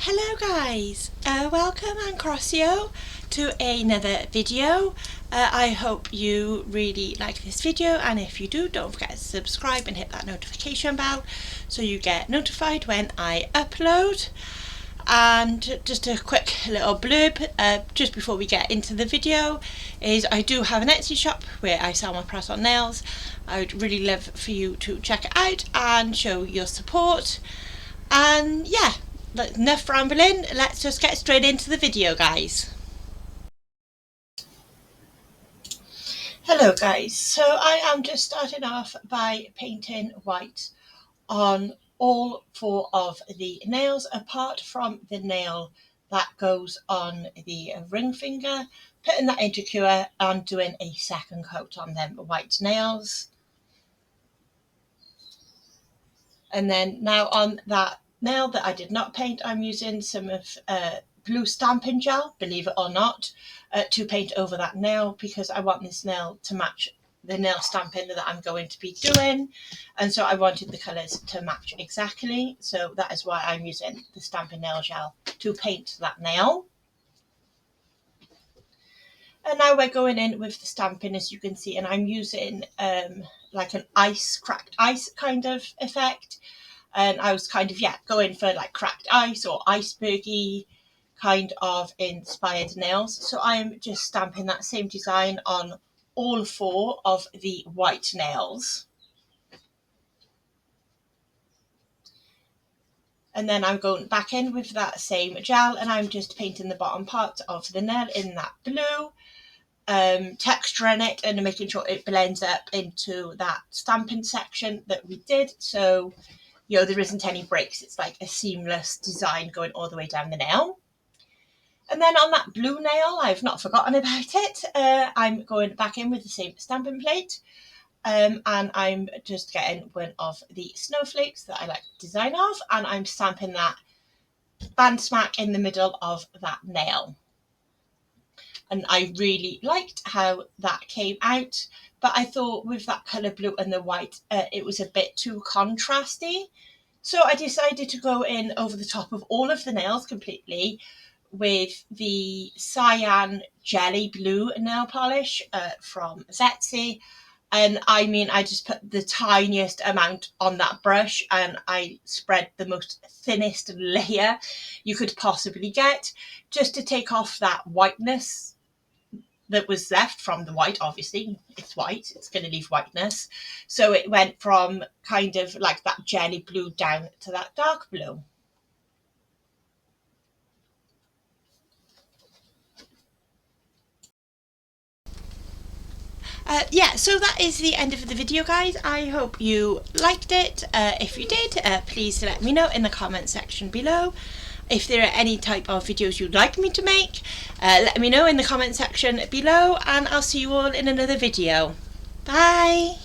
Hello guys, welcome and Crossio to another video. I hope you really like this video, and if you do, don't forget to subscribe and hit that notification bell so you get notified when I upload. And just a quick little blurb just before we get into the video is I do have an Etsy shop where I sell my press-on nails. I would really love for you to check it out and show your support. And yeah, enough rambling, let's just get straight into the video, guys. Hello guys, so I am just starting off by painting white on all four of the nails apart from the nail that goes on the ring finger, putting that into cure and doing a second coat on them white nails. And then now on that nail that I did not paint, I'm using some of blue stamping gel, believe it or not, to paint over that nail because I want this nail to match the nail stamping that I'm going to be doing, and so I wanted the colours to match exactly, so that is why I'm using the stamping nail gel to paint that nail. And now we're going in with the stamping, as you can see, and I'm using like an cracked ice kind of effect. And I was kind of, going for like cracked ice or icebergy kind of inspired nails. So I'm just stamping that same design on all four of the white nails. And then I'm going back in with that same gel and I'm just painting the bottom part of the nail in that blue, texturing it and making sure it blends up into that stamping section that we did. So there isn't any breaks. It's like a seamless design going all the way down the nail. And then on that blue nail, I've not forgotten about it. I'm going back in with the same stamping plate. And I'm just getting one of the snowflakes that I like the design of. And I'm stamping that band smack in the middle of that nail. And I really liked how that came out. But I thought with that colour blue and the white, it was a bit too contrasty. So I decided to go in over the top of all of the nails completely with the cyan jelly blue nail polish from Etsy. And I mean, I just put the tiniest amount on that brush and I spread the most thinnest layer you could possibly get just to take off that whiteness that was left from the white. Obviously it's white, it's going to leave whiteness, so it went from kind of like that jelly blue down to that dark blue. So that is the end of the video, guys. I hope you liked it. If you did, please let me know in the comment section below. If there are any type of videos you'd like me to make, let me know in the comment section below, and I'll see you all in another video. Bye!